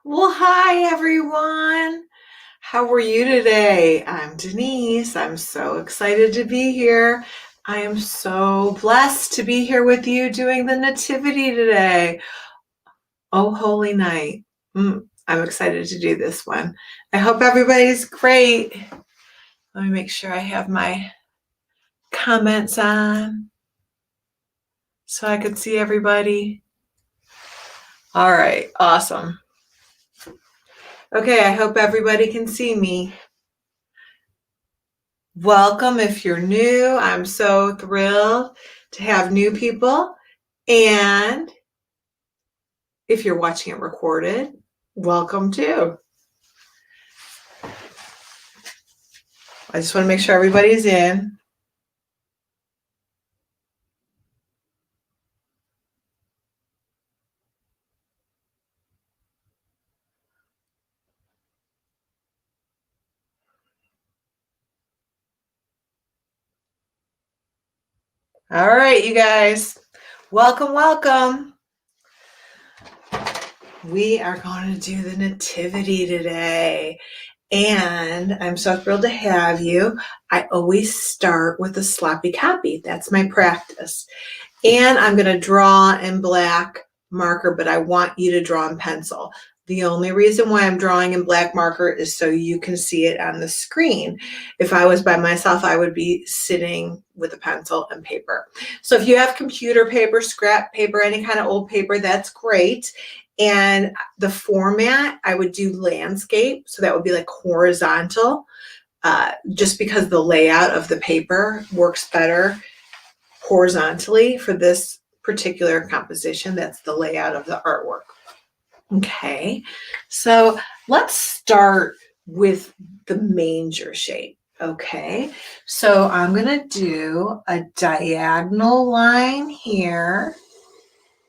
Well, hi everyone. How are you today? I'm Denise. I'm so excited to be here. I am so blessed to be here with you doing the Nativity today. Oh, holy night. I'm excited to do this one. I hope everybody's great. Let me make sure I have my comments on so I can see everybody. All right, awesome. Okay, I hope everybody can see me. Welcome if you're new. I'm so thrilled to have new people. And if you're watching it recorded, welcome too. I just want to make sure everybody's in. All right, you guys. Welcome, welcome. We are going to do the Nativity today. And I'm so thrilled to have you. I always start with a sloppy copy. That's my practice. And I'm going to draw in black marker, but I want you to draw in pencil. The only reason why I'm drawing in black marker is so you can see it on the screen. If I was by myself, I would be sitting with a pencil and paper. So if you have computer paper, scrap paper, any kind of old paper, that's great. And the format, I would do landscape. So that would be like horizontal, just because the layout of the paper works better horizontally for this particular composition. That's the layout of the artwork. Okay, so let's start with the manger shape. Okay, so I'm going to do a diagonal line here.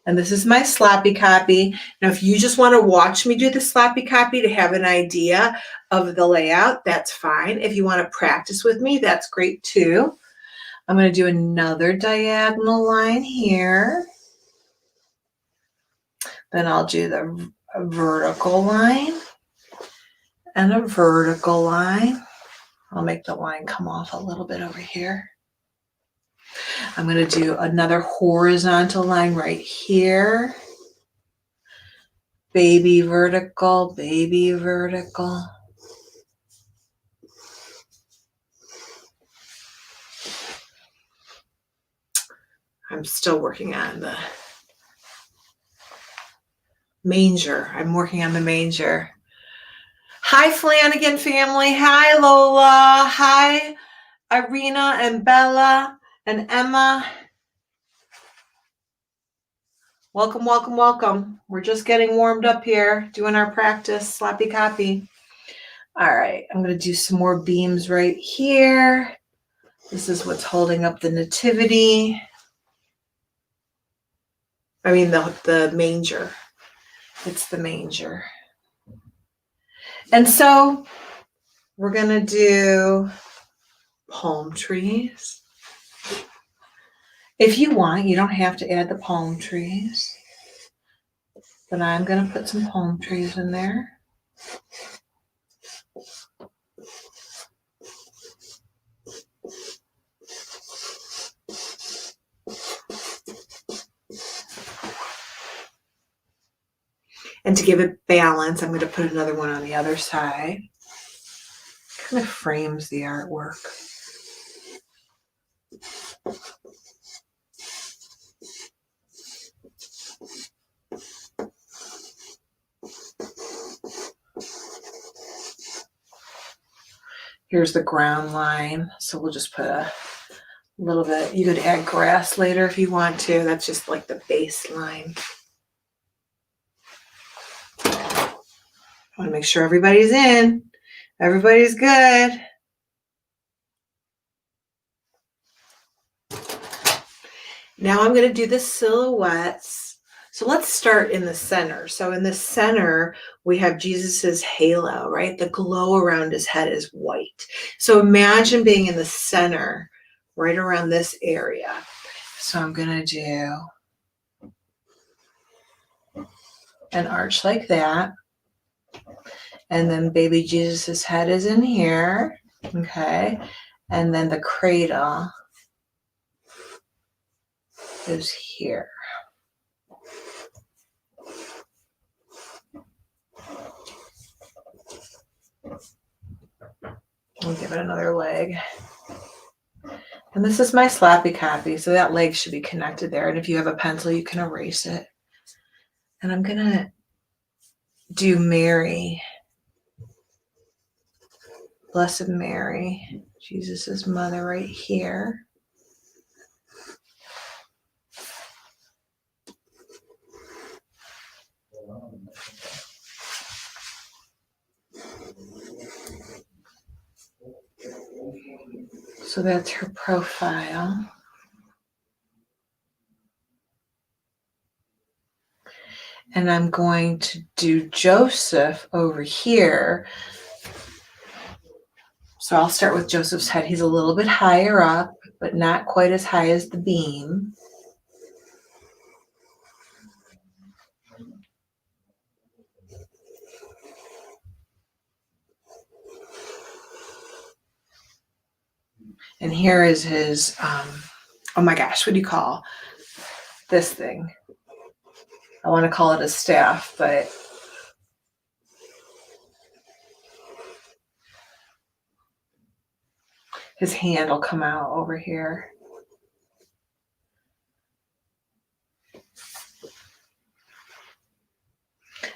And this is my sloppy copy. Now, if you just want to watch me do the sloppy copy to have an idea of the layout, that's fine. If you want to practice with me, that's great too. I'm going to do another diagonal line here. Then I'll do the vertical line and a vertical line. I'll make the line come off a little bit over here. I'm going to do another horizontal line right here. Baby vertical, baby vertical. I'm still working on the manger. I'm working on the manger. Hi, Flanagan family. Hi, Lola. Hi, Irina and Bella and Emma. Welcome, welcome, welcome. We're just getting warmed up here, doing our practice sloppy copy. All right, I'm going to do some more beams right here. This is what's holding up the nativity. I mean, the manger. It's the manger. And so we're going to do palm trees. If you want, you don't have to add the palm trees, but I'm going to put some palm trees in there. And to give it balance, I'm going to put another one on the other side. Kind of frames the artwork. Here's the ground line. So we'll just put a little bit. You could add grass later if you want to. That's just like the baseline. I want to make sure everybody's in. Everybody's good. Now I'm going to do the silhouettes. So let's start in the center. So in the center, we have Jesus's halo, right? The glow around his head is white. So imagine being in the center, right around this area. So I'm going to do an arch like that. And then baby Jesus's head is in here. Okay. And then the cradle is here. We'll give it another leg. And this is my slappy copy, so that leg should be connected there. And if you have a pencil, you can erase it. And I'm going to do Mary. Blessed Mary, Jesus' mother right here. So that's her profile. And I'm going to do Joseph over here. So I'll start with Joseph's head. He's a little bit higher up, but not quite as high as the beam. And here is his, oh my gosh, what do you call this thing? I want to call it a staff, but his hand will come out over here.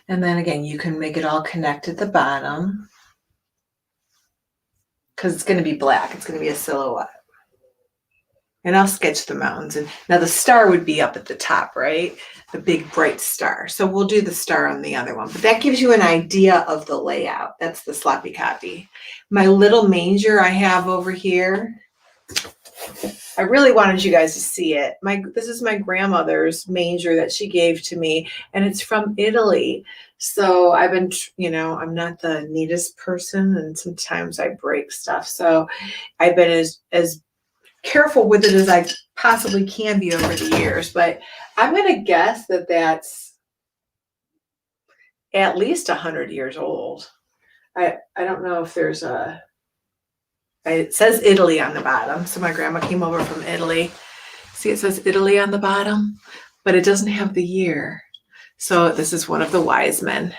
And then again, you can make it all connect at the bottom because it's going to be black. It's going to be a silhouette. And I'll sketch the mountains. And now the star would be up at the top, right? The big bright star. So we'll do the star on the other one. But that gives you an idea of the layout. That's the sloppy copy. My little manger I have over here. I really wanted you guys to see it. This is my grandmother's manger that she gave to me, and it's from Italy. So I've been, I'm not the neatest person, and sometimes I break stuff. So I've been as careful with it as I possibly can be over the years. But I'm going to guess that that's at least 100 years old. I don't know if there's it says Italy on the bottom. So my grandma came over from Italy. See, it says Italy on the bottom, but it doesn't have the year. So this is one of the wise men.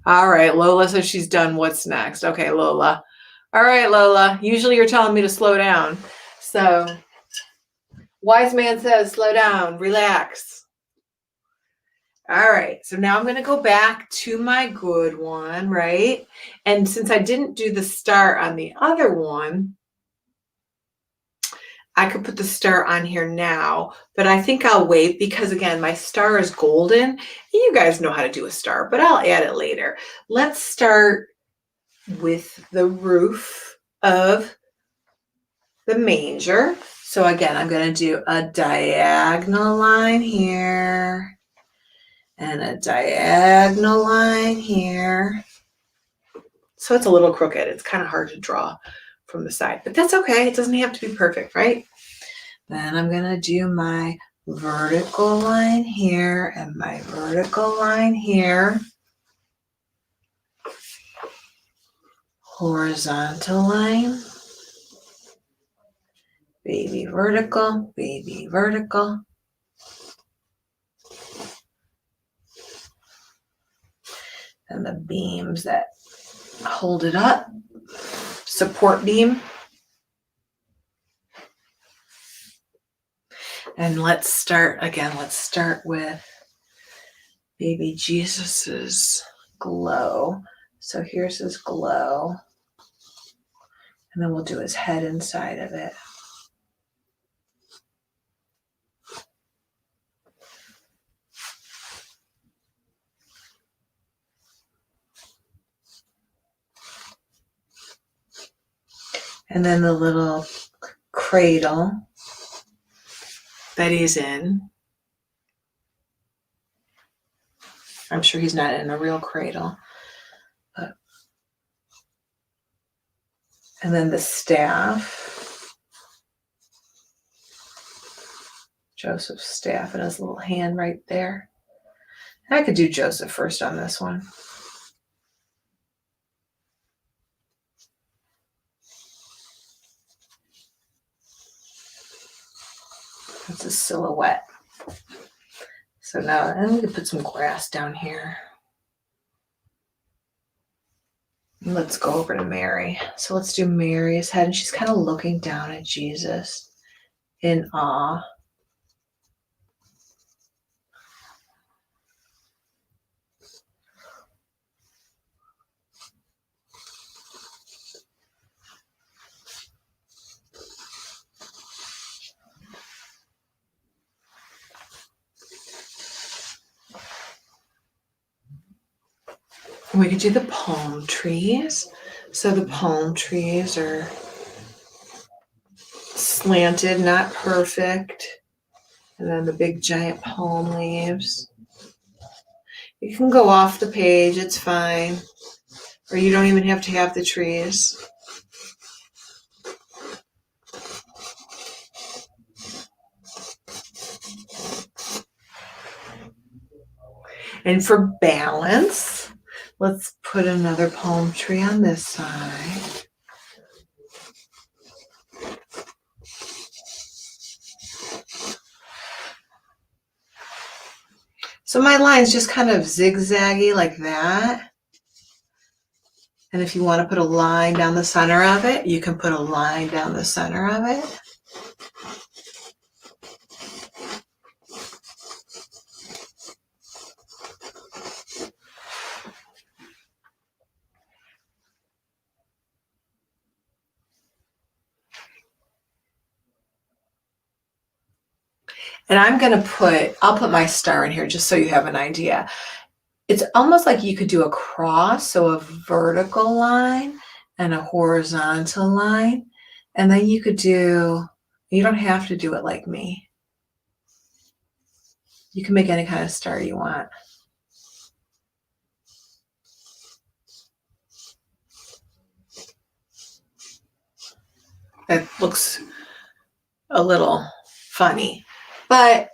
All right, Lola says she's done. What's next? Okay, Lola. All right, Lola. Usually you're telling me to slow down. So wise man says, slow down, relax. All right, so now I'm going to go back to my good one, right? And since I didn't do the star on the other one, I could put the star on here now, but I think I'll wait because, again, my star is golden. You guys know how to do a star, but I'll add it later. Let's start with the roof of the manger. So again, I'm going to do a diagonal line here and a diagonal line here. So it's a little crooked. It's kind of hard to draw from the side, but that's okay. It doesn't have to be perfect, right? Then I'm going to do my vertical line here and my vertical line here. Horizontal line. Baby vertical, baby vertical. And the beams that hold it up. Support beam. And let's start with baby Jesus's glow. So here's his glow. And then we'll do his head inside of it. And then the little cradle that he's in. I'm sure he's not in a real cradle. And then the staff. Joseph's staff and his little hand right there. And I could do Joseph first on this one. it's a silhouette. So now I'm going to put some grass down here. And let's go over to Mary. So let's do Mary's head, and she's kind of looking down at Jesus in awe. We could do the palm trees. So the palm trees are slanted, not perfect. And then the big giant palm leaves. You can go off the page, it's fine. Or you don't even have to have the trees. And for balance, let's put another palm tree on this side. So my line's just kind of zigzaggy like that. And if you want to put a line down the center of it, you can put a line down the center of it. And I'll put my star in here just so you have an idea. It's almost like you could do a cross, so a vertical line and a horizontal line. And then you don't have to do it like me. You can make any kind of star you want. That looks a little funny, but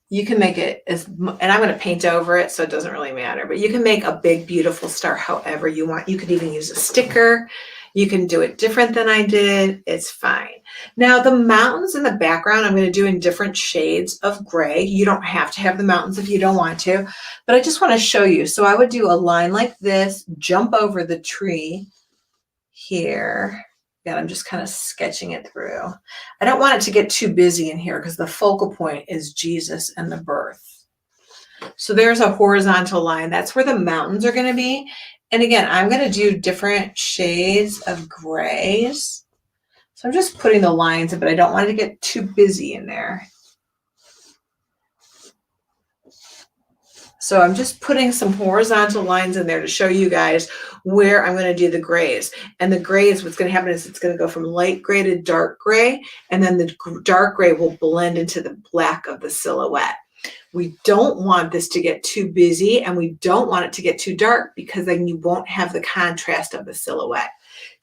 you can make it and I'm going to paint over it, so it doesn't really matter, but you can make a big, beautiful star however you want. You could even use a sticker. You can do it different than I did. It's fine. Now the mountains in the background, I'm going to do in different shades of gray. You don't have to have the mountains if you don't want to, but I just want to show you. So I would do a line like this, jump over the tree here. Again, I'm just kind of sketching it through. I don't want it to get too busy in here because the focal point is Jesus and the birth. So there's a horizontal line. That's where the mountains are going to be. And again, I'm going to do different shades of grays. So I'm just putting the lines in, but I don't want it to get too busy in there. So I'm just putting some horizontal lines in there to show you guys where I'm going to do the grays. And the grays, what's going to happen is it's going to go from light gray to dark gray, and then the dark gray will blend into the black of the silhouette. We don't want this to get too busy, and we don't want it to get too dark because then you won't have the contrast of the silhouette.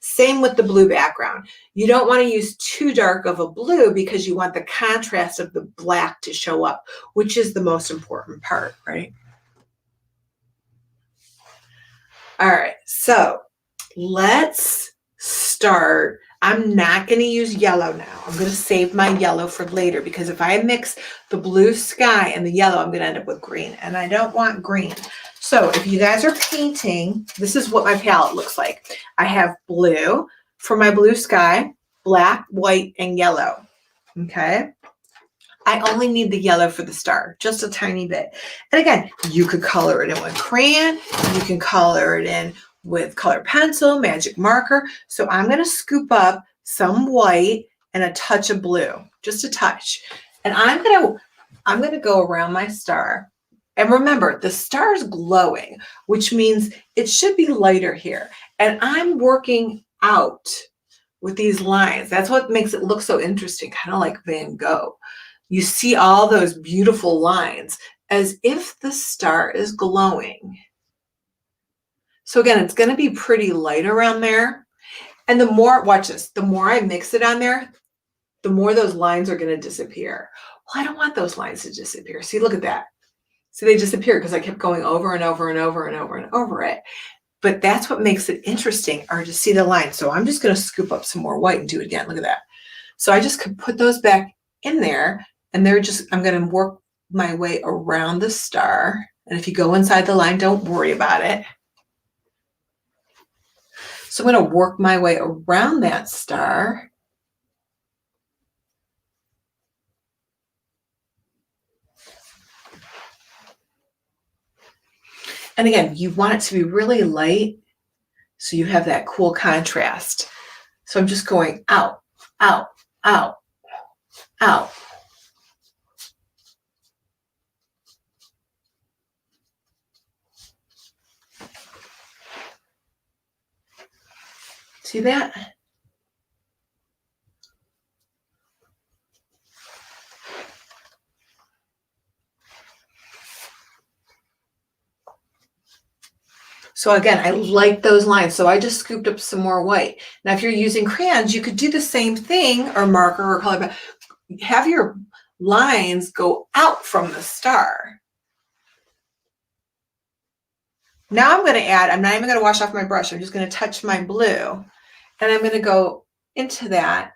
Same with the blue background. You don't want to use too dark of a blue because you want the contrast of the black to show up, which is the most important part, right? All right, so let's start. I'm not going to use yellow now. I'm going to save my yellow for later because if I mix the blue sky and the yellow, I'm going to end up with green, and I don't want green. So if you guys are painting, this is what my palette looks like. I have blue for my blue sky, black, white, and yellow, okay? I only need the yellow for the star, just a tiny bit. And again, you could color it in with crayon. You can color it in with colored pencil, magic marker. So I'm going to scoop up some white and a touch of blue, just a touch. And I'm going to go around my star. And remember, the star is glowing, which means it should be lighter here. And I'm working out with these lines. That's what makes it look so interesting, kind of like Van Gogh. You see all those beautiful lines as if the star is glowing. So again, it's going to be pretty light around there. And the more, watch this, the more I mix it on there, the more those lines are going to disappear. Well, I don't want those lines to disappear. See, look at that. See, they disappeared because I kept going over and over and over and over and over it. But that's what makes it interesting, are to see the lines. So I'm just going to scoop up some more white and do it again. Look at that. So I just could put those back in there. And I'm going to work my way around the star. And if you go inside the line, don't worry about it. So I'm going to work my way around that star. And again, you want it to be really light so you have that cool contrast. So I'm just going out, out, out, out. See that? So again, I like those lines. So I just scooped up some more white. Now, if you're using crayons, you could do the same thing, or marker or color, but have your lines go out from the star. Now I'm going to add, I'm not even going to wash off my brush. I'm just going to touch my blue, and I'm going to go into that.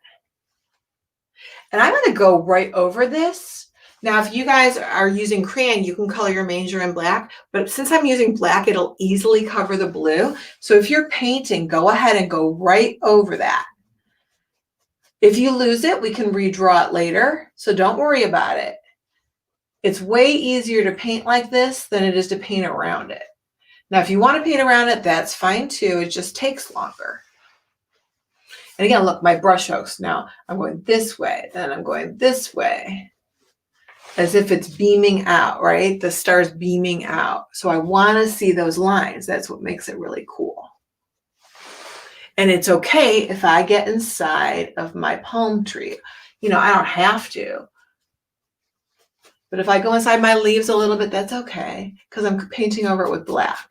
And I'm going to go right over this. Now, if you guys are using crayon, you can color your manger in black, but since I'm using black, it'll easily cover the blue. So if you're painting, go ahead and go right over that. If you lose it, we can redraw it later, so don't worry about it. It's way easier to paint like this than it is to paint around it. Now, if you want to paint around it, that's fine too. It just takes longer. And again, look, my brush strokes. Now I'm going this way, then I'm going this way, as if it's beaming out, right? The star's beaming out. So I want to see those lines. That's what makes it really cool. And it's okay if I get inside of my palm tree. You know, I don't have to. But if I go inside my leaves a little bit, that's okay, because I'm painting over it with black.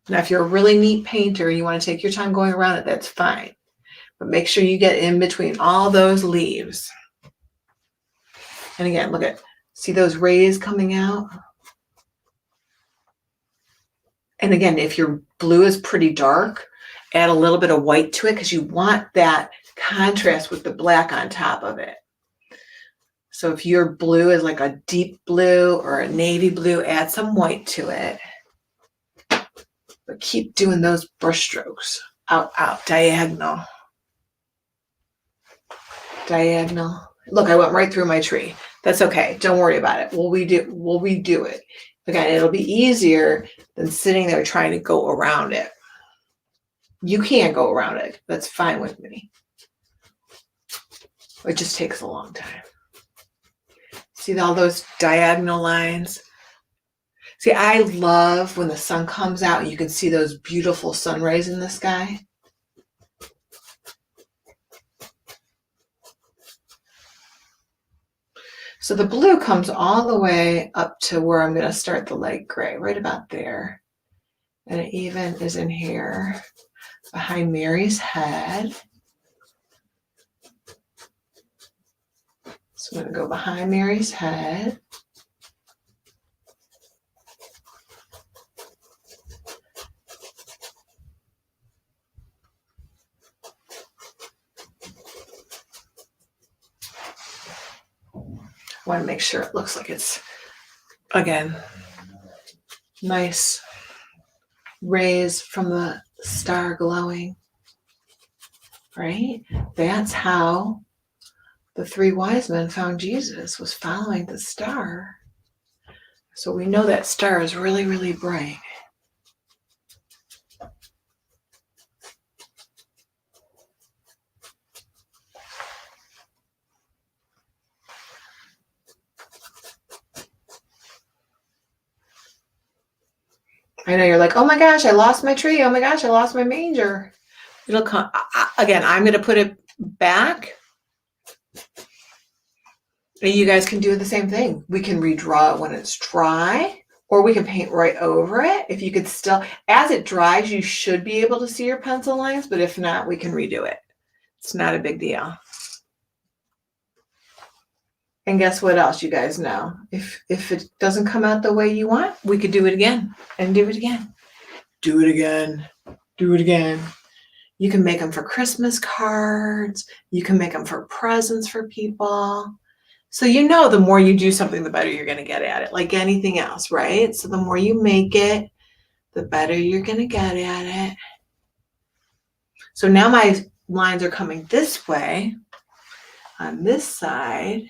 Now, if you're a really neat painter and you want to take your time going around it, that's fine. But make sure you get in between all those leaves. And again, look at, see those rays coming out? And again, if your blue is pretty dark, add a little bit of white to it because you want that contrast with the black on top of it. So if your blue is like a deep blue or a navy blue, add some white to it. But keep doing those brush strokes. Out, out, diagonal. Diagonal. Look, I went right through my tree. That's okay. Don't worry about it. We'll redo it. Again, it'll be easier than sitting there trying to go around it. You can go around it. That's fine with me. It just takes a long time. See all those diagonal lines? See, I love when the sun comes out and you can see those beautiful sun rays in the sky. So the blue comes all the way up to where I'm going to start the light gray, right about there. And it even is in here behind Mary's head. So I'm going to go behind Mary's head. I want to make sure it looks like it's, again, nice rays from the star glowing, right? That's how the three wise men found Jesus, was following the star. So we know that star is really, really bright. I know you're like, oh my gosh, I lost my tree. Oh my gosh, I lost my manger. It'll come. Again, I'm going to put it back. And you guys can do the same thing. We can redraw it when it's dry, or we can paint right over it. If you could still, as it dries, you should be able to see your pencil lines, but if not, we can redo it. It's not a big deal. And guess what else you guys know? If it doesn't come out the way you want, we could do it again and do it again. Do it again. Do it again. You can make them for Christmas cards. You can make them for presents for people. So you know the more you do something, the better you're going to get at it, like anything else, right? So the more you make it, the better you're going to get at it. So now my lines are coming this way on this side.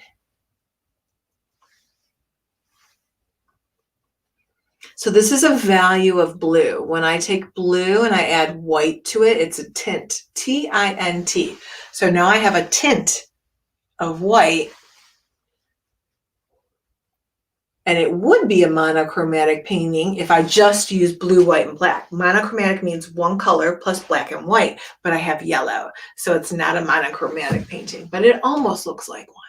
So this is a value of blue. When I take blue and I add white to it, it's a tint, T-I-N-T. So now I have a tint of white, and it would be a monochromatic painting if I just use blue, white, and black. Monochromatic means one color plus black and white, but I have yellow. So it's not a monochromatic painting, but it almost looks like one.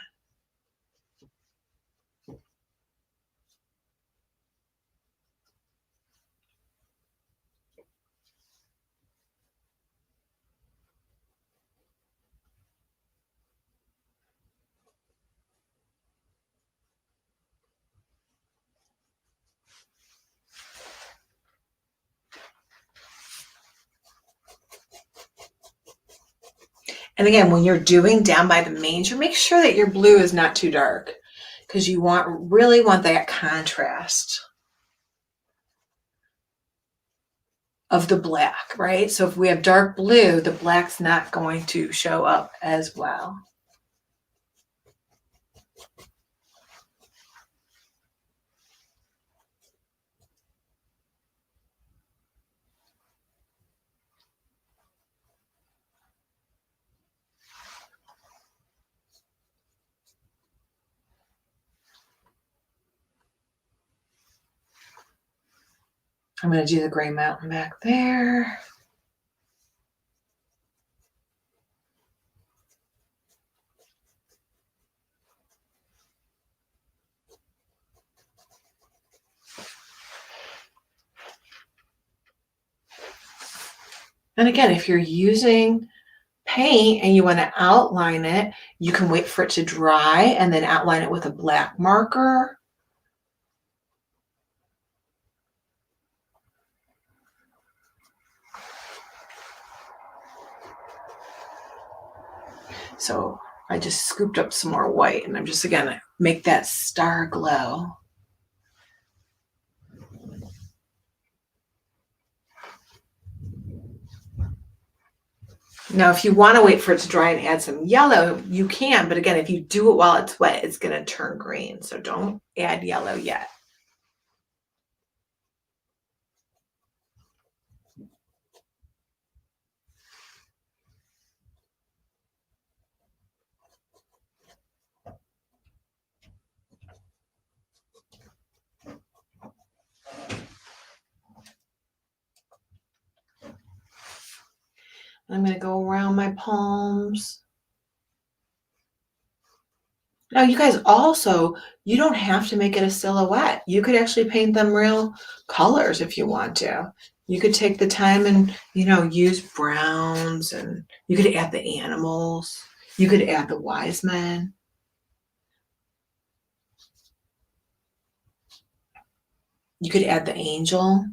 And again, when you're doing down by the manger, make sure that your blue is not too dark, because you really want that contrast of the black, right? So if we have dark blue, the black's not going to show up as well. I'm going to do the gray mountain back there. And again, if you're using paint and you want to outline it, you can wait for it to dry and then outline it with a black marker. So I just scooped up some more white, and I'm just going to make that star glow. Now, if you want to wait for it to dry and add some yellow, you can. But again, if you do it while it's wet, it's going to turn green. So don't add yellow yet. I'm going to go around my palms. Now, you guys also, you don't have to make it a silhouette. You could actually paint them real colors if you want to. You could take the time and, use browns, and you could add the animals. You could add the wise men. You could add the angel.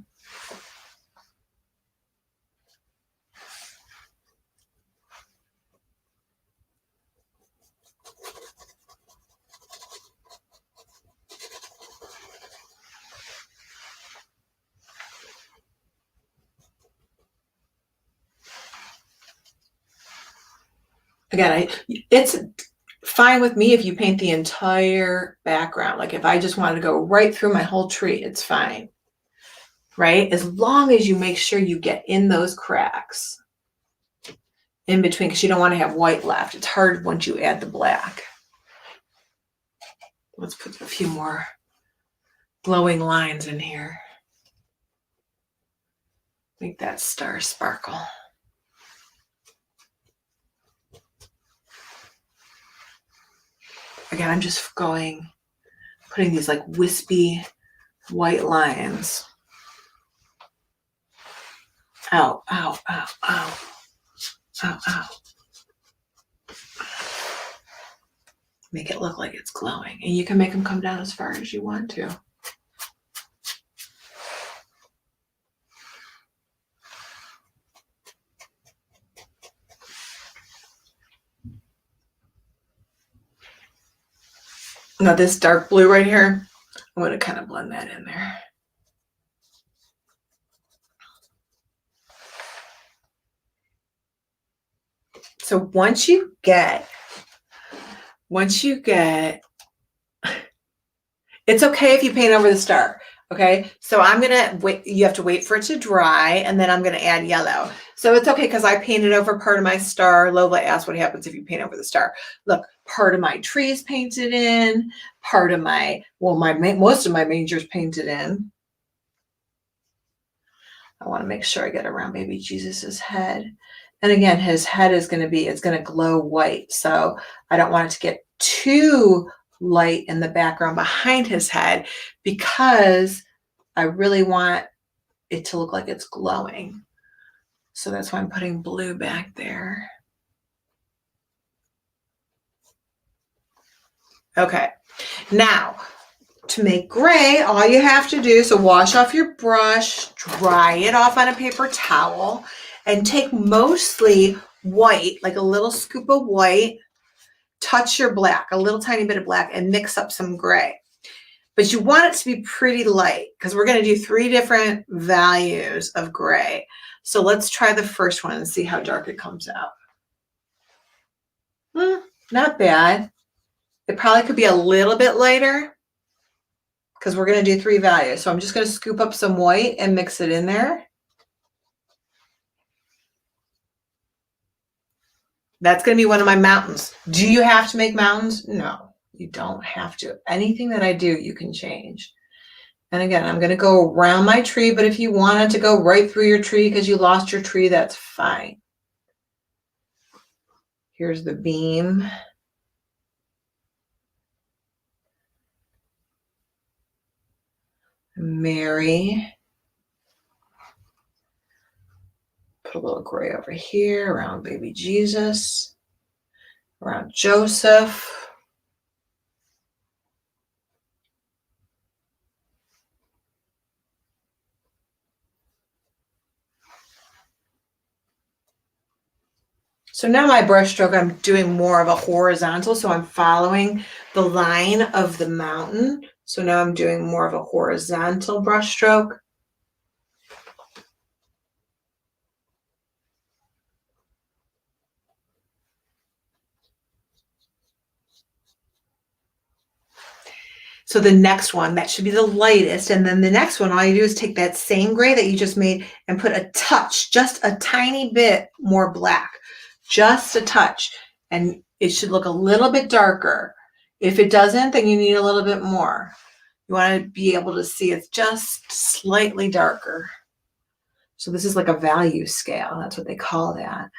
Again, it's fine with me if you paint the entire background. Like if I just wanted to go right through my whole tree, it's fine, right? As long as you make sure you get in those cracks in between, because you don't want to have white left. It's hard once you add the black. Let's put a few more glowing lines in here. Make that star sparkle. Again, I'm just putting these like wispy white lines. Ow, ow, ow, ow. Ow, ow. Make it look like it's glowing. And you can make them come down as far as you want to. Now this dark blue right here, I'm going to kind of blend that in there. So once you get, it's okay if you paint over the star. Okay, so I'm gonna wait, you have to wait for it to dry, and then I'm gonna add yellow. So it's okay because I painted over part of my star. Lola asked what happens if you paint over the star. Look, part of my tree is painted in, part of my, well, most of my manger's painted in. I wanna make sure I get around baby Jesus's head. And again, his head is it's gonna glow white. So I don't want it to get too light in the background behind his head because I really want it to look like it's glowing. So that's why I'm putting blue back there. Okay, now to make gray, all you have to do, so wash off your brush, dry it off on a paper towel, and take mostly white, like a little scoop of white, touch your black, a little tiny bit of black, and mix up some gray. But you want it to be pretty light because we're going to do 3 different values of gray. So let's try the first one and see how dark it comes out. Not bad. It probably could be a little bit lighter because we're going to do 3 values. So I'm just going to scoop up some white and mix it in there. That's going to be one of my mountains. Do you have to make mountains? No, you don't have to. Anything that I do, you can change. And again, I'm going to go around my tree, but if you wanted to go right through your tree because you lost your tree, that's fine. Here's the beam. Mary. Put a little gray over here around baby Jesus, around Joseph. So now my brush stroke, I'm doing more of a horizontal. So I'm following the line of the mountain. So now I'm doing more of a horizontal brush stroke. So the next one, that should be the lightest. And then the next one, all you do is take that same gray that you just made and put a touch, just a tiny bit more black, just a touch. And it should look a little bit darker. If it doesn't, then you need a little bit more. You want to be able to see it's just slightly darker. So this is like a value scale. That's what they call that.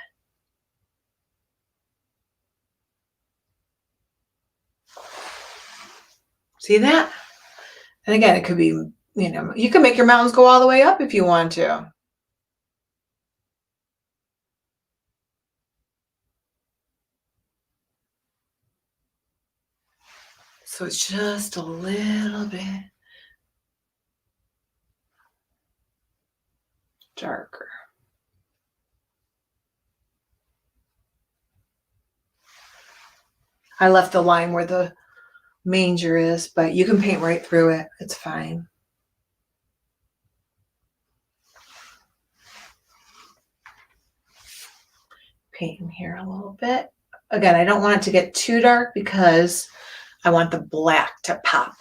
See that? And again, it could be, you can make your mountains go all the way up if you want to. So it's just a little bit darker. I left the line where the manger is, but you can paint right through it. It's fine. Paint in here a little bit. Again, I don't want it to get too dark because I want the black to pop.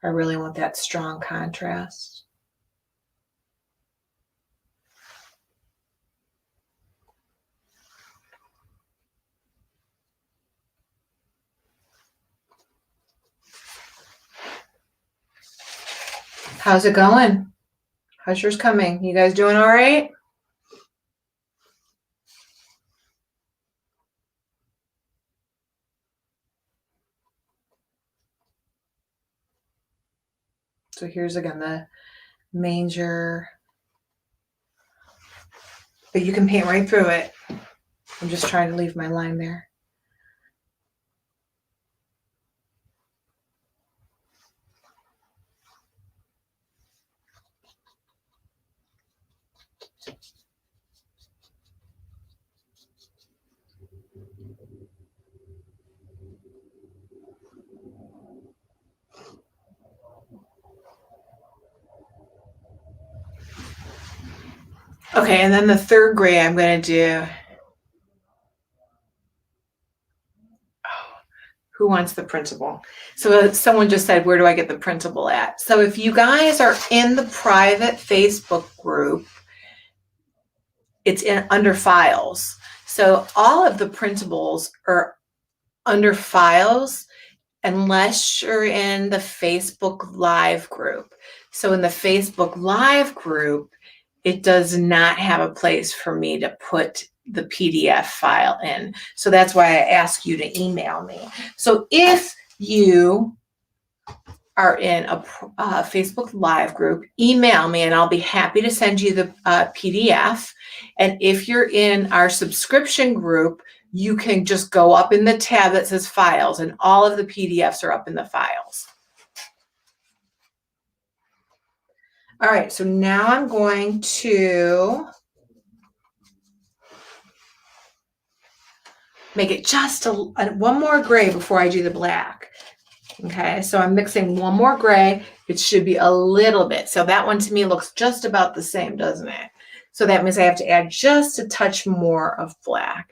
I really want that strong contrast. How's it going? How's yours coming? You guys doing all right? So here's again the manger. But you can paint right through it. I'm just trying to leave my line there. Okay, and then the third gray I'm going to do. Who wants the principal? So someone just said, where do I get the principal at? So if you guys are in the private Facebook group, it's under files. So all of the principals are under files unless you're in the Facebook Live group. So in the Facebook Live group, it does not have a place for me to put the PDF file in. So that's why I ask you to email me. So if you are in a Facebook Live group, email me and I'll be happy to send you the PDF. And if you're in our subscription group, you can just go up in the tab that says files and all of the PDFs are up in the files. All right, so now I'm going to make it just one more gray before I do the black. Okay, so I'm mixing one more gray. It should be a little bit. So that one to me looks just about the same, doesn't it? So that means I have to add just a touch more of black.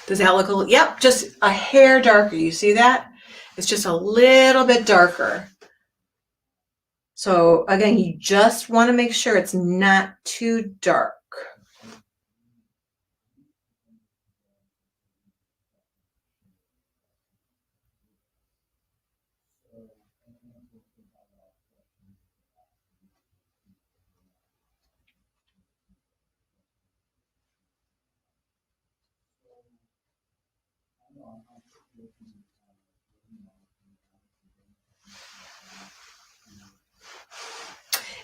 Does that look a little, yep, just a hair darker. You see that? It's just a little bit darker. So again, you just want to make sure it's not too dark.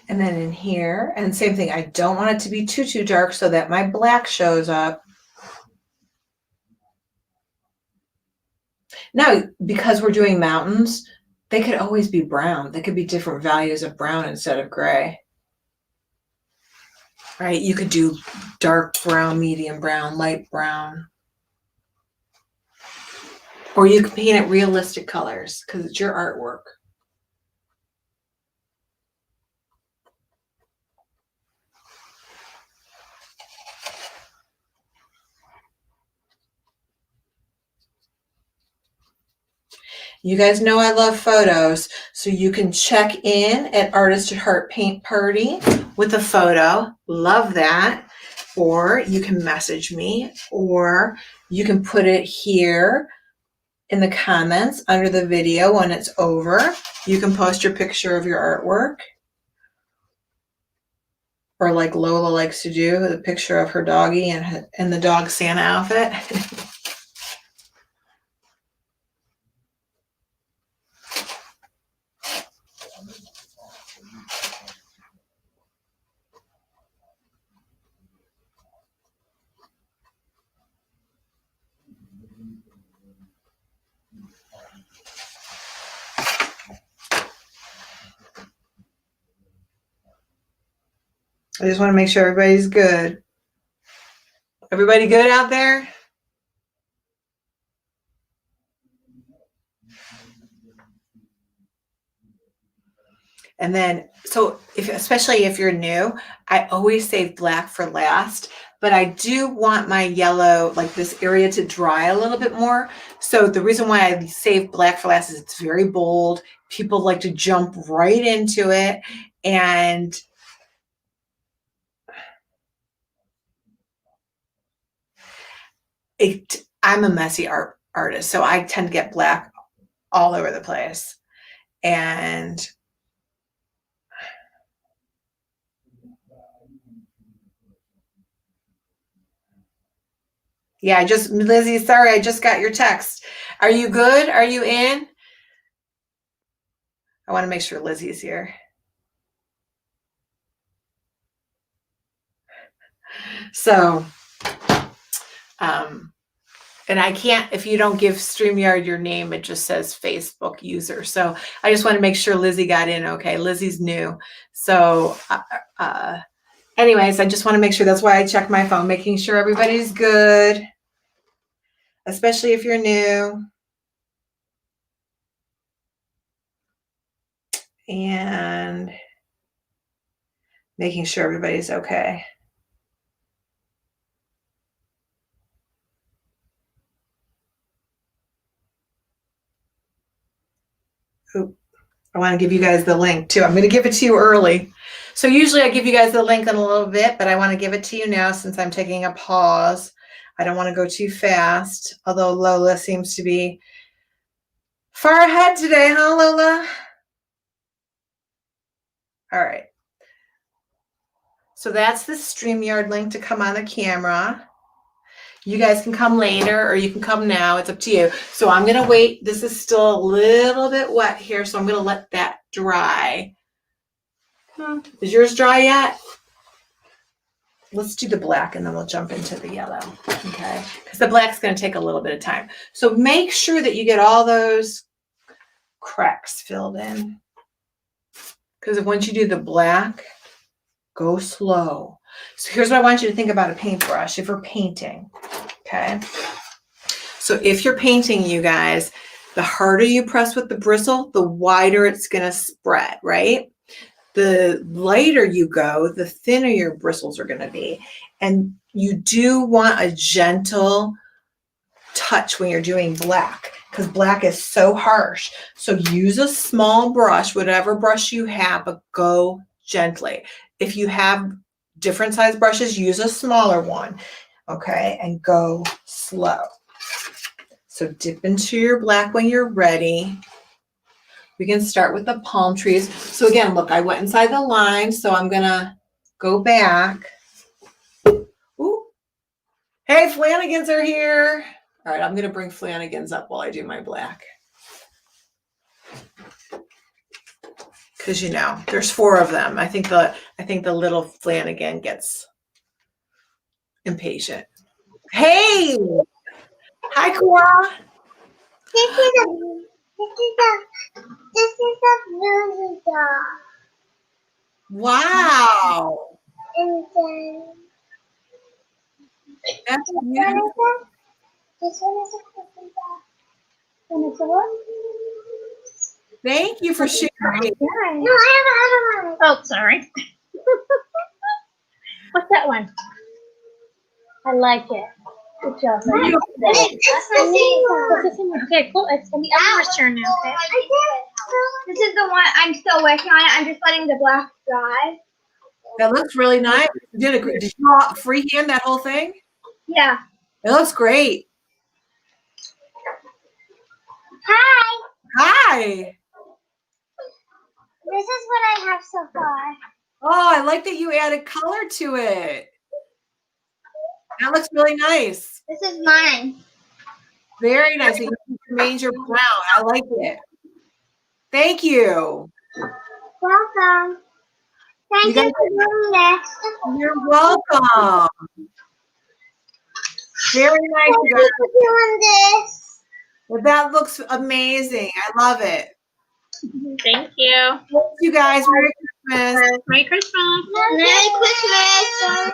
And then in here, and same thing, I don't want it to be too dark so that my black shows up. Now, because we're doing mountains, they could always be brown. They could be different values of brown instead of gray. Right? You could do dark brown, medium brown, light brown. Or you could paint it realistic colors because it's your artwork. You guys know I love photos, so you can check in at Artist at Heart Paint Party with a photo. Love that. Or you can message me, or you can put it here in the comments under the video when it's over. You can post your picture of your artwork. Or like Lola likes to do, the picture of her doggie and the dog Santa outfit. I just want to make sure everybody's good. Everybody good out there? And then, so especially if you're new, I always save black for last, but I do want my yellow, like this area, to dry a little bit more. So the reason why I save black for last is it's very bold. People like to jump right into it. And I'm a messy artist, so I tend to get black all over the place. And yeah, Lizzie, sorry, I just got your text. Are you good? Are you in? I want to make sure Lizzie's here. So, And I can't, if you don't give StreamYard your name, it just says Facebook user. So I just want to make sure Lizzie got in okay. Lizzie's new. So anyways, I just want to make sure, that's why I check my phone, making sure everybody's good, especially if you're new. And making sure everybody's okay. Oop. I want to give you guys the link too. I'm going to give it to you early. So usually I give you guys the link in a little bit, but I want to give it to you now since I'm taking a pause. I don't want to go too fast, although Lola seems to be far ahead today, huh, Lola? All right. So that's the StreamYard link to come on the camera. You guys can come later or you can come now. It's up to you. So I'm going to wait. This is still a little bit wet here, so I'm going to let that dry. Is yours dry yet? Let's do the black and then we'll jump into the yellow, okay? Because the black's going to take a little bit of time. So make sure that you get all those cracks filled in. Because once you do the black, go slow. So here's what I want you to think about a paintbrush if you're painting, okay? So if you're painting, you guys, the harder you press with the bristle, the wider it's going to spread, right? The lighter you go, the thinner your bristles are going to be. And you do want a gentle touch when you're doing black because black is so harsh. So use a small brush, whatever brush you have, but go gently. If you have different size brushes, use a smaller one, okay? And go slow. So dip into your black when you're ready. We can start with the palm trees. So again, look, I went inside the line, so I'm gonna go back. Ooh. Hey, Flanagans are here. All right, I'm gonna bring Flanagans up while I do my black. Because you know, there's 4 of them. I think the little Flanagan gets impatient. Hey! Hi, Cora. This is a music dog. Wow. And then That's beautiful. this one is a cookie dog. And it's a what? Thank you for sharing. No, I have another one. Oh, sorry. What's that one? I like it. Good job. It's the same one. Okay, cool. It's the other's turn now. Okay. This is the one I'm still working on it. I'm just letting the black dry. That looks really nice. Did you freehand that whole thing? Yeah. It looks great. Hi. Hi. This is what I have so far. Oh, I like that you added color to it. That looks really nice. This is mine. Very nice. You made your brown. I like it. Thank you. Welcome. Thank you for doing this. You're welcome. Very nice. Thank you for doing this. Well, that looks amazing. I love it. Thank you. Thank you guys. Merry Christmas. Merry Christmas. Merry Christmas.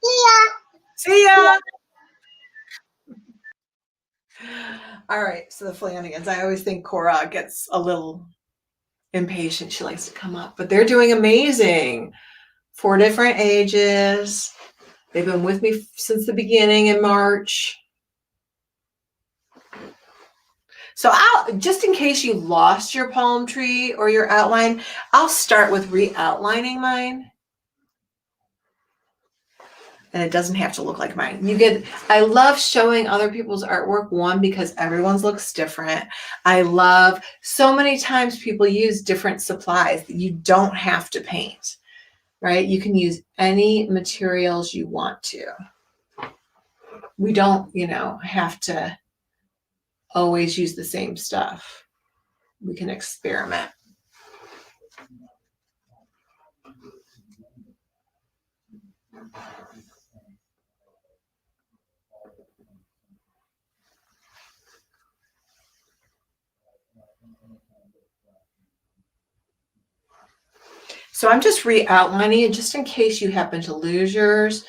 See ya. See ya. All right. So the Flanagans. I always think Cora gets a little impatient. She likes to come up, but they're doing amazing. 4 different ages. They've been with me since the beginning in March. So I'll, just in case you lost your palm tree or your outline, I'll start with re-outlining mine. And it doesn't have to look like mine. I love showing other people's artwork, one, because everyone's looks different. I love, so many times people use different supplies that you don't have to paint, right? You can use any materials you want to. We don't, have to always use the same stuff. We can experiment. So I'm just re-outlining it just in case you happen to lose yours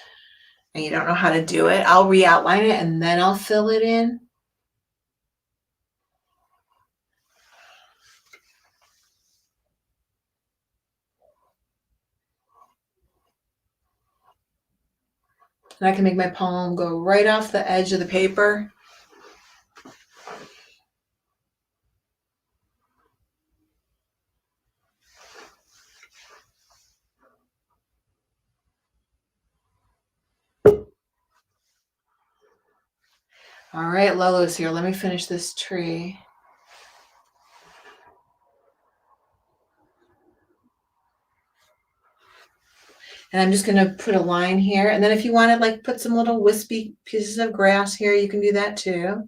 and you don't know how to do it. I'll re-outline it and then I'll fill it in. And I can make my palm go right off the edge of the paper. All right, Lolo's here. Let me finish this tree. And I'm just going to put a line here. And then if you want to like put some little wispy pieces of grass here, you can do that too.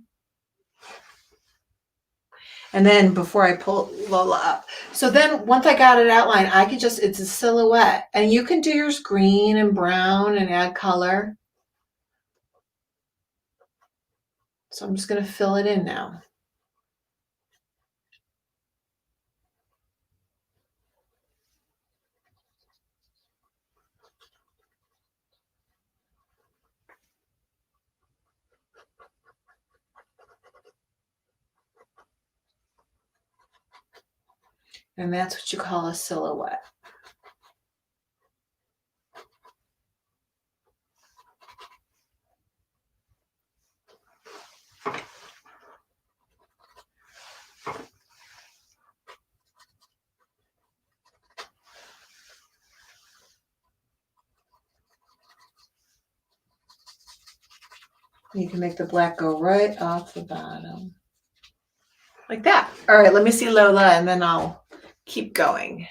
And then before I pull Lola up. So then once I got it outlined, I could just, it's a silhouette. And you can do yours green and brown and add color. So I'm just going to fill it in now. And that's what you call a silhouette. You can make the black go right off the bottom. Like that. All right, let me see Lola and then I'll keep going.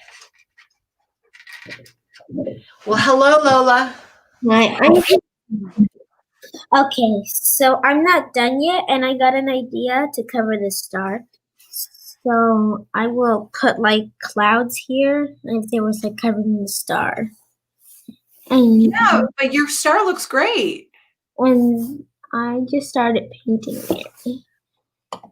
Well, hello, Lola. Hi. Okay, so I'm not done yet, and I got an idea to cover the star. So I will put like clouds here, if there was like covering the star. And Yeah, but your star looks great. And I just started painting it.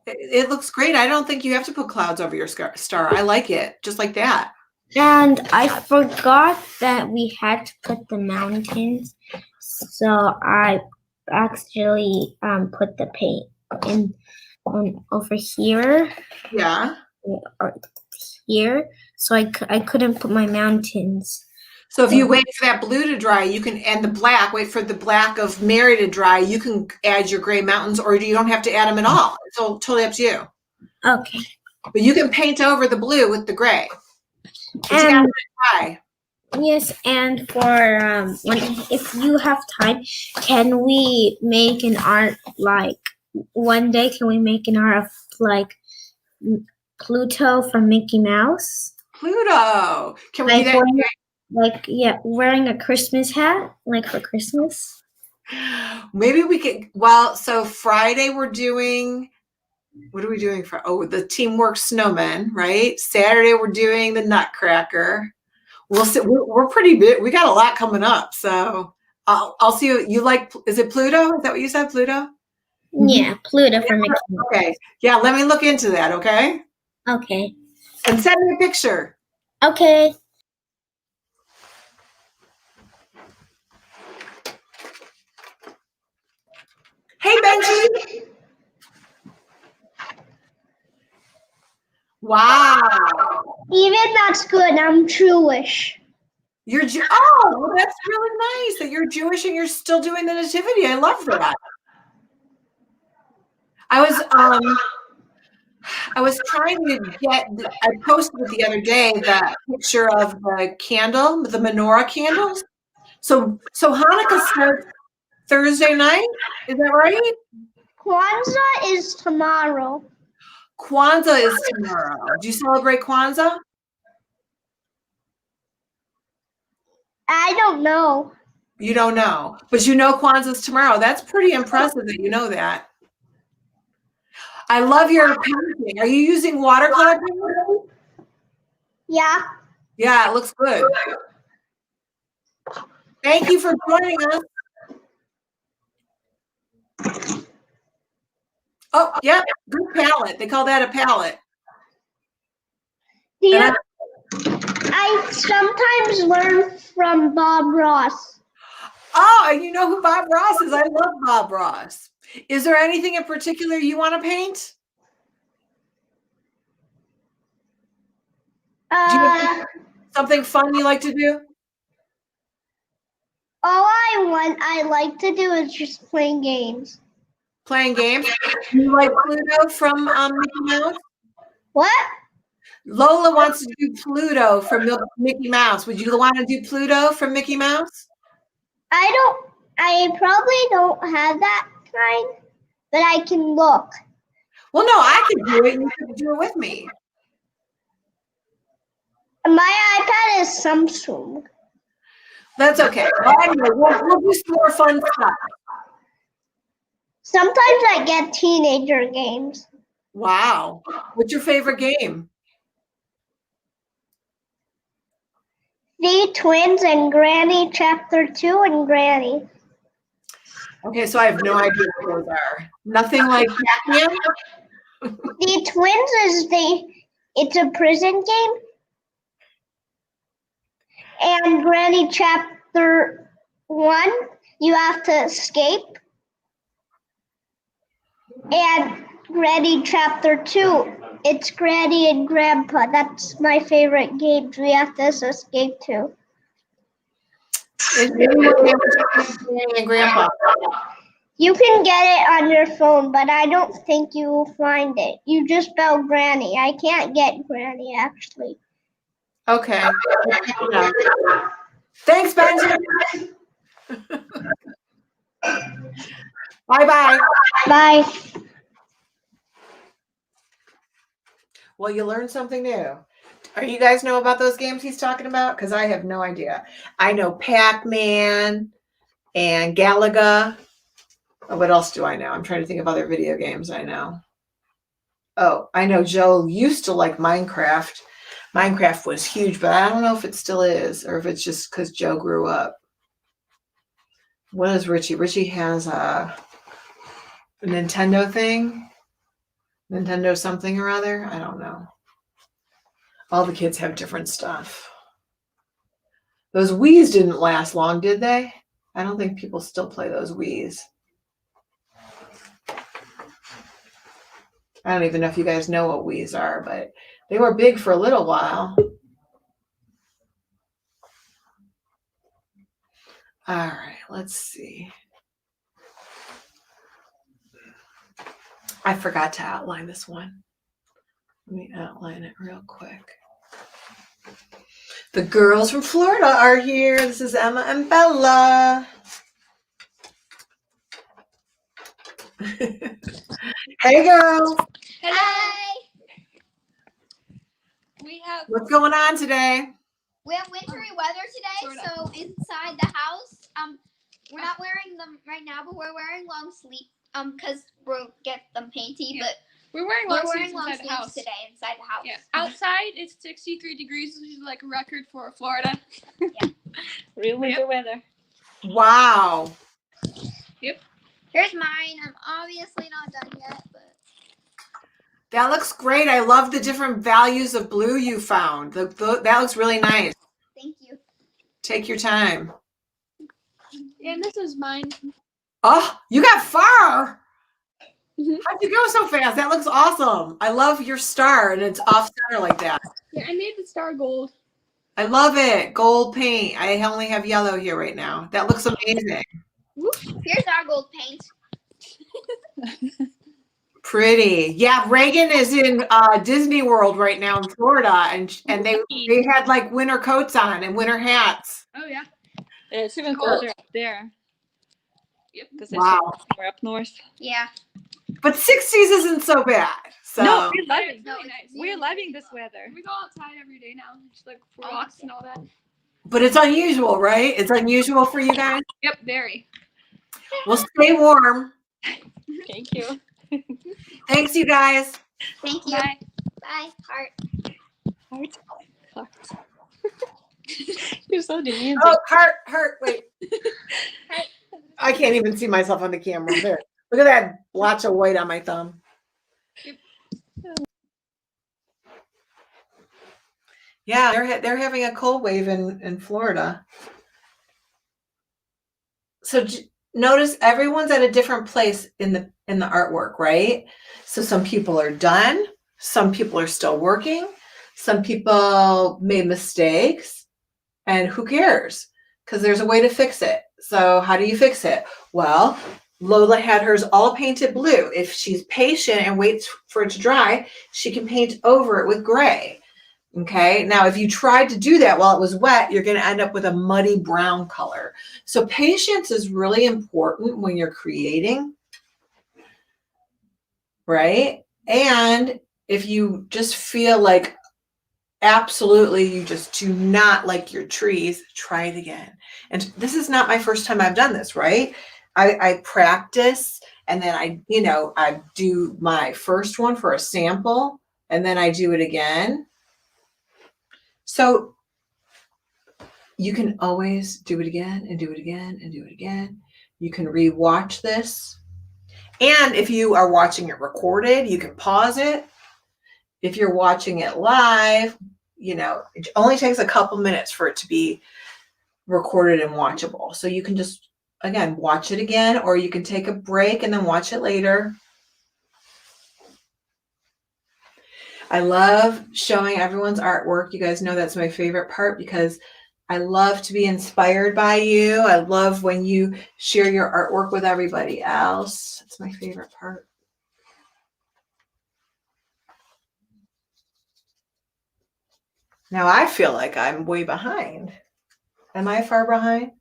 It looks great. I don't think you have to put clouds over your star. I like it, just like that. And I forgot that we had to put the mountains, so I actually put the paint in over here. Yeah. Or here, so I couldn't put my mountains. So if you wait for that blue to dry, you can, and the black, wait for the black of Mary to dry, you can add your gray mountains, or you don't have to add them at all. It's all totally up to you. Okay. But you can paint over the blue with the gray. But you gotta let it dry. Yes, and for if you have time, can we make an art like one day? Can we make an art of like Pluto from Mickey Mouse? Pluto. Can we Like do that? Like, yeah, wearing a Christmas hat, like for Christmas. Maybe we could, well, so Friday we're doing, what are we doing for, the Teamwork Snowman, right? Saturday we're doing the Nutcracker. We'll see, we're pretty big. We got a lot coming up. So I'll see you like, is it Pluto? Is that what you said, Pluto? Yeah, Pluto from Mickey Mouse. Okay. Yeah, let me look into that, okay? Okay. And send me a picture. Okay. Hey, Benji. Wow. Even that's good. I'm Jewish. You're well, that's really nice that you're Jewish and you're still doing the nativity. I love that. I was trying to get, I posted it the other day, that picture of the candle, the menorah candles. So Hanukkah starts Thursday night, is that right? Kwanzaa is tomorrow. Kwanzaa is tomorrow. Do you celebrate Kwanzaa? I don't know. You don't know, but you know Kwanzaa's tomorrow. That's pretty impressive that you know that. I love your painting. Are you using watercolor paint? Yeah. Yeah, it looks good. Thank you for joining us. Oh, yeah, good palette. They call that a palette. Do you, I sometimes learn from Bob Ross. Oh, and you know who Bob Ross is? I love Bob Ross. Is there anything in particular you want to paint? Do you have something fun you like to do? All I like to do is just playing games. Playing games? Do you like Pluto from Mickey Mouse? What? Lola wants to do Pluto from Mickey Mouse. Would you want to do Pluto from Mickey Mouse? I probably don't have that kind, but I can look. Well, no, I can do it, and you can do it with me. My iPad is Samsung. That's okay. Well, anyway, we'll do some more fun stuff. Sometimes I get teenager games. Wow. What's your favorite game? The Twins and Granny Chapter 2 and Granny. Okay, so I have no idea what those are. Nothing like Pac-Man? The Twins it's a prison game. And Granny Chapter 1, you have to escape. And Granny Chapter 2, it's Granny and Grandpa. That's my favorite games we have to escape to. Is anyone ever Granny and Grandpa? You can get it on your phone, but I don't think you will find it. You just spell Granny. I can't get Granny, actually. Okay. Thanks, Benjamin. Bye-bye. Bye. Well, you learned something new. Are you guys know about those games he's talking about? Because I have no idea. I know Pac-Man and Galaga. What else do I know? I'm trying to think of other video games I know. Oh, I know Joe used to like Minecraft. Minecraft was huge, but I don't know if it still is or if it's just because Joe grew up. What is Richie? Richie has a Nintendo thing. Nintendo something or other. I don't know. All the kids have different stuff. Those Wii's didn't last long, did they? I don't think people still play those Wii's. I don't even know if you guys know what Wii's are, but they were big for a little while. All right, let's see. I forgot to outline this one. Let me outline it real quick. The girls from Florida are here. This is Emma and Bella. Hey, girls. Hi. What's going on today? We have wintry weather today, so inside the house, we're not wearing them right now, but we're wearing long sleeves, because we'll get them painty, but we're wearing long sleeves sleeves inside the house today inside the house. Yeah. Outside it's 63 degrees, which is like a record for Florida. Yeah. Real winter weather. Wow. Yep. Here's mine. I'm obviously not done yet, but That looks great. I love the different values of blue you found. That looks really nice. thank you. Take your time. And this is mine. Oh, you got far. Mhm. How'd you go so fast? That looks awesome. I love your star, and it's off center like that. Yeah, I made the star gold. I love it. Gold paint. I only have yellow here right now. That looks amazing. Here's our gold paint. Pretty. Yeah, Reagan is in Disney World right now in Florida, and they had like winter coats on and winter hats. Oh yeah. It's even colder up there. Yep. Because Wow. we're up north. Yeah. But 60s isn't so bad. So No, we're loving. No, it's nice. We're loving this weather. We go outside every day now, just like for walks and all that. but it's unusual, right? It's unusual for you guys. Yep, very. Well, stay warm. Thank you. Thanks, you guys. Thank you. Bye. Bye. Heart. Heart. Heart. You're so demanding. Oh, heart. Wait. I can't even see myself on the camera. There. Look at that blotch of white on my thumb. Yeah, they're having a cold wave in Florida. So notice everyone's at a different place in the artwork, right? So some people are done, some people are still working, some people made mistakes, and who cares? Because there's a way to fix it. So how do you fix it? Well, Lola had hers all painted blue. If she's patient and waits for it to dry, she can paint over it with gray. Okay, now if you tried to do that while it was wet, you're going to end up with a muddy brown color. So patience is really important when you're creating, right? And if you just feel like absolutely you just do not like your trees, try it again. And this is not my first time I've done this, right? I practice, and then I do my first one for a sample, and then I do it again. So you can always do it again and do it again and do it again. You can rewatch this. And if you are watching it recorded, you can pause it. If you're watching it live, it only takes a couple minutes for it to be recorded and watchable. So you can just, again, watch it again, or you can take a break and then watch it later. I love showing everyone's artwork. You guys know that's my favorite part because I love to be inspired by you. I love when you share your artwork with everybody else. It's my favorite part. Now I feel like I'm way behind. Am I far behind?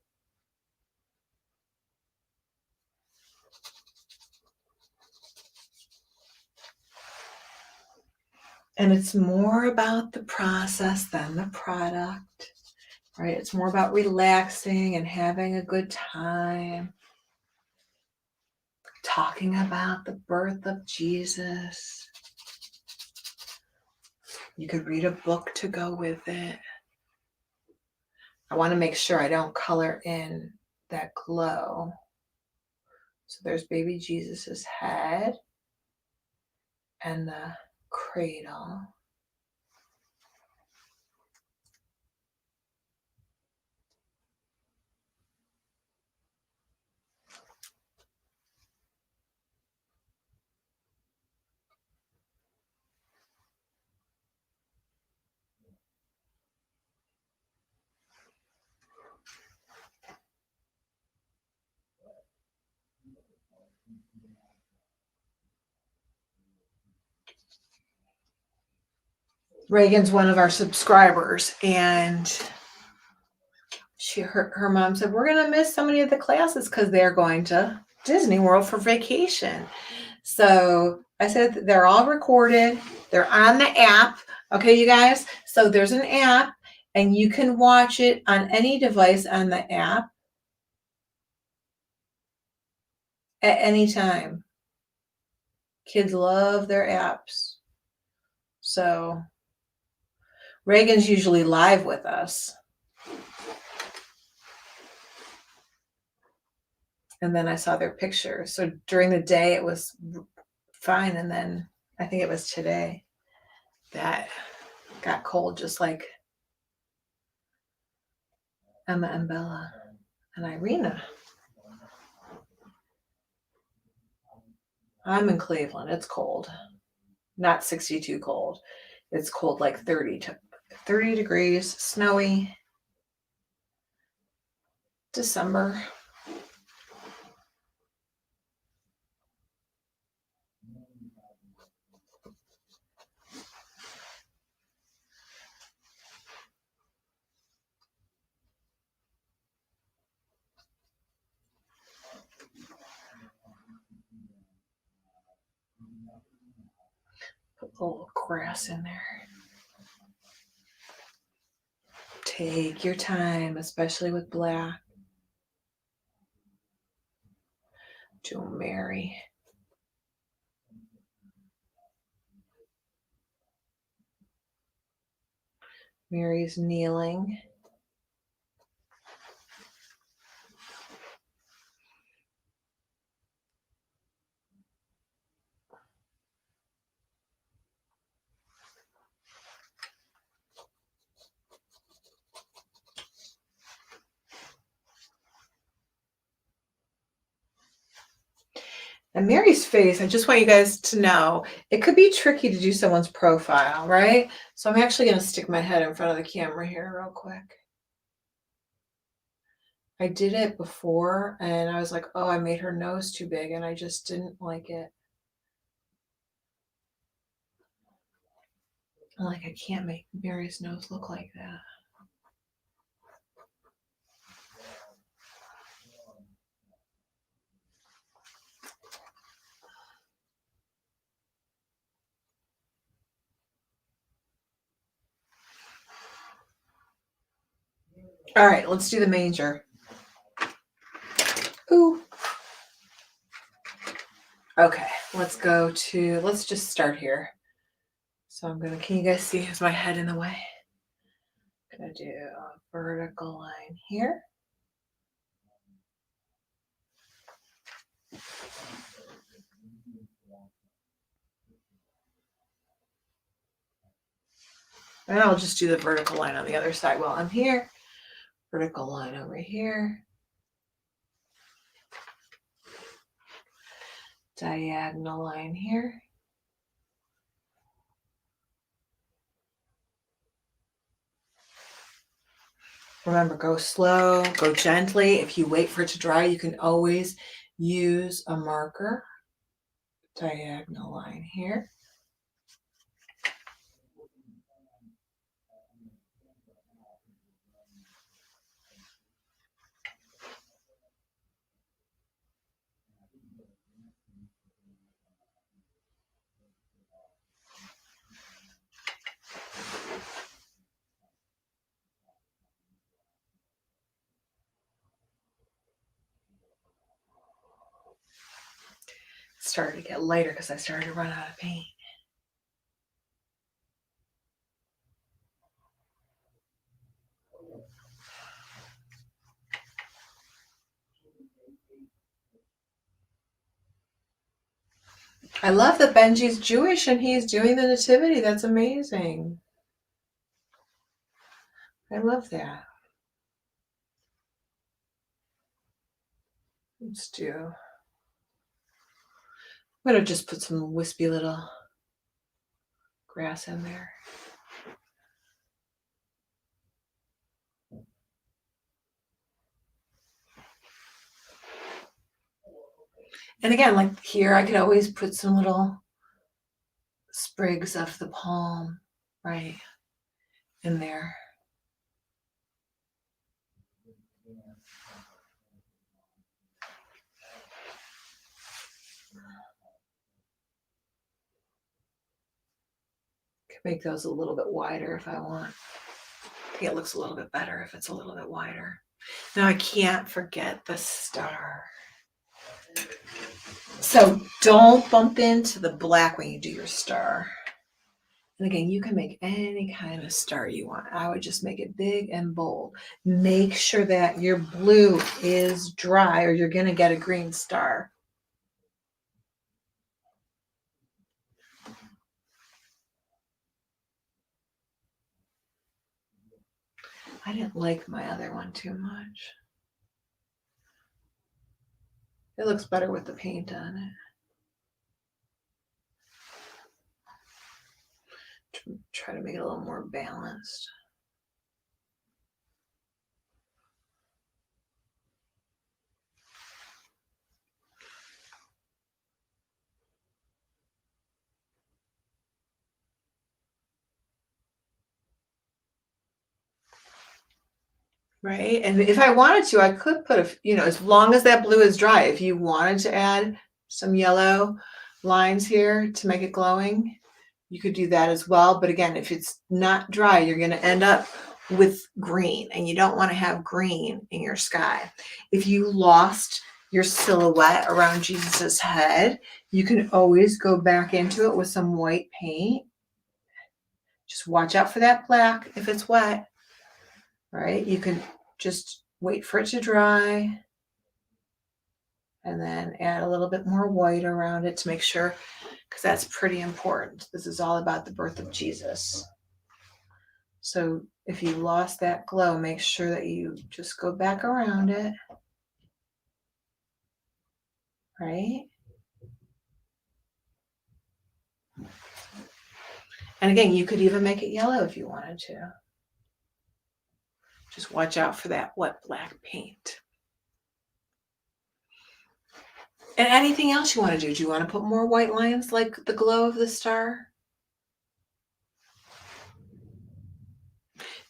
And it's more about the process than the product, right? It's more about relaxing and having a good time. Talking about the birth of Jesus. You could read a book to go with it. I want to make sure I don't color in that glow. So there's baby Jesus's head and the cradle. Reagan's one of our subscribers, and her mom said, we're going to miss so many of the classes because they're going to Disney World for vacation. So I said they're all recorded. They're on the app. Okay, you guys. So there's an app, and you can watch it on any device on the app at any time. Kids love their apps. So Reagan's usually live with us. And then I saw their pictures. So during the day, it was fine. And then I think it was today that got cold, just like Emma and Bella and Irina. I'm in Cleveland. It's cold. Not 62 cold. It's cold like 30 degrees, snowy. December. Put a little grass in there. Take your time, especially with black. To Mary. Mary's kneeling. And Mary's face, I just want you guys to know, it could be tricky to do someone's profile, right? So I'm actually going to stick my head in front of the camera here real quick. I did it before and I was like, oh, I made her nose too big and I just didn't like it. I'm like, I can't make Mary's nose look like that. All right, let's do the manger. Ooh. Okay, let's just start here. So can you guys see, is my head in the way? I'm gonna do a vertical line here. And I'll just do the vertical line on the other side while I'm here. Vertical line over here. Diagonal line here. Remember, go slow, go gently. If you wait for it to dry, you can always use a marker. Diagonal line here. It started to get lighter because I started to run out of paint. I love that Benji's Jewish and he's doing the Nativity. That's amazing. I love that. I'm going to just put some wispy little grass in there. And again, like here, I could always put some little sprigs of the palm right in there. Could make those a little bit wider if I want. I think it looks a little bit better if it's a little bit wider. Now I can't forget the star. So don't bump into the black when you do your star. And again, you can make any kind of star you want. I would just make it big and bold. Make sure that your blue is dry or you're going to get a green star. I didn't like my other one too much. It looks better with the paint on it. Try to make it a little more balanced. Right, and if I wanted to, I could put as long as that blue is dry, if you wanted to add some yellow lines here to make it glowing, you could do that as well. But again, if it's not dry, you're going to end up with green, and you don't want to have green in your sky. If you lost your silhouette around Jesus's head, you can always go back into it with some white paint. Just watch out for that black if it's wet. Right? You can just wait for it to dry and then add a little bit more white around it to make sure, because that's pretty important. This is all about the birth of Jesus. So if you lost that glow, make sure that you just go back around it. Right? And again, you could even make it yellow if you wanted to. Just watch out for that wet black paint. And anything else you want to do? Do you want to put more white lines like the glow of the star?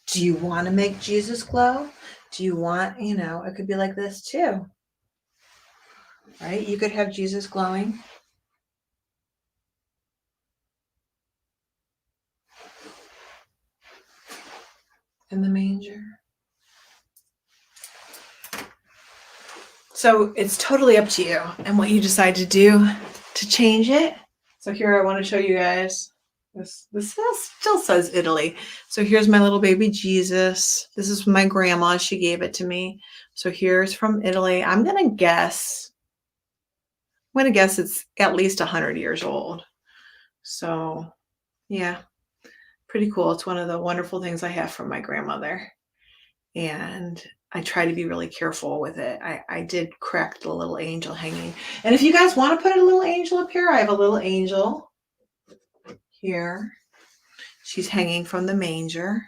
Do you want to make Jesus glow? Do you want, it could be like this too, right? You could have Jesus glowing. In the manger. So it's totally up to you and what you decide to do to change it. So here I want to show you guys. This still says Italy. So here's my little baby Jesus. This is my grandma. She gave it to me. So here's from Italy. I'm going to guess it's at least 100 years old. So yeah, pretty cool. It's one of the wonderful things I have from my grandmother. And I try to be really careful with it. I did crack the little angel hanging. And if you guys want to put a little angel up here, I have a little angel here. She's hanging from the manger.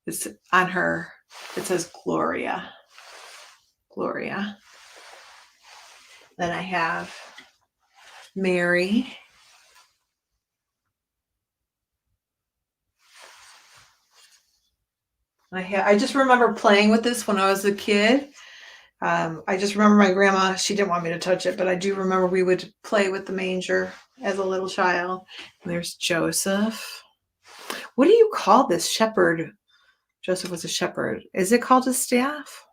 It's on her, it says Gloria. Gloria. Then I have Mary. I just remember playing with this when I was a kid. I just remember my grandma, she didn't want me to touch it, but I do remember we would play with the manger as a little child. And there's Joseph. What do you call this shepherd? Joseph was a shepherd. Is it called a staff?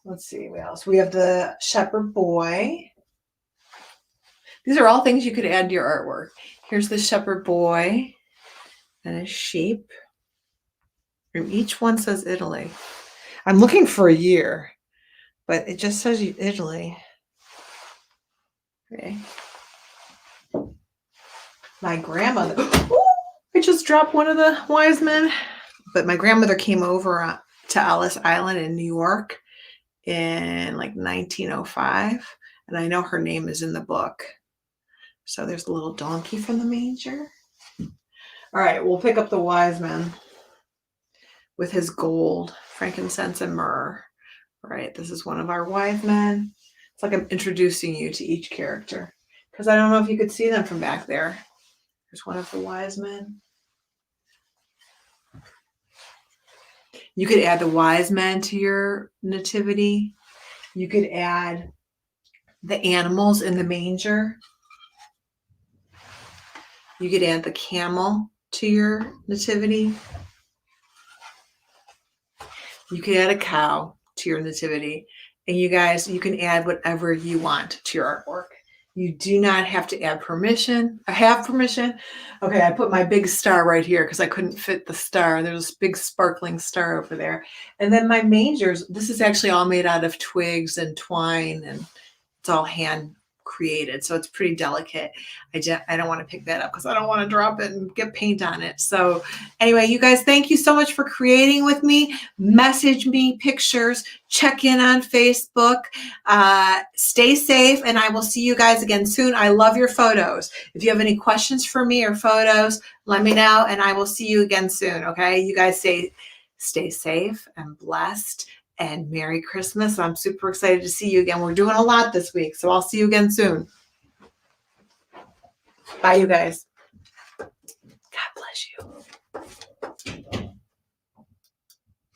Let's see what else. We have the shepherd boy. These are all things you could add to your artwork. Here's the shepherd boy and a sheep. And each one says Italy. I'm looking for a year, but it just says Italy. Okay. My grandmother. Oh, I just dropped one of the wise men. But my grandmother came over to Ellis Island in New York in like 1905. And I know her name is in the book. So there's a little donkey from the manger. All right, we'll pick up the wise men with his gold, frankincense, and myrrh. All right, this is one of our wise men. It's like I'm introducing you to each character because I don't know if you could see them from back there. Here's one of the wise men. You could add the wise men to your nativity. You could add the animals in the manger. You could add the camel to your nativity. You could add a cow to your nativity. And you guys, you can add whatever you want to your artwork. You do not have to add permission. I have permission. Okay, I put my big star right here because I couldn't fit the star. There's this big sparkling star over there. And then my mangers, this is actually all made out of twigs and twine, and it's all hand created. So it's pretty delicate. I don't want to pick that up because I don't want to drop it and get paint on it. So anyway, you guys, thank you so much for creating with me. Message me pictures, check in on Facebook, stay safe, and I will see you guys again soon. I love your photos. If you have any questions for me or photos, let me know, and I will see you again soon. Okay, you guys stay safe and blessed. And Merry Christmas. I'm super excited to see you again. We're doing a lot this week, so I'll see you again soon. Bye, you guys. God bless you.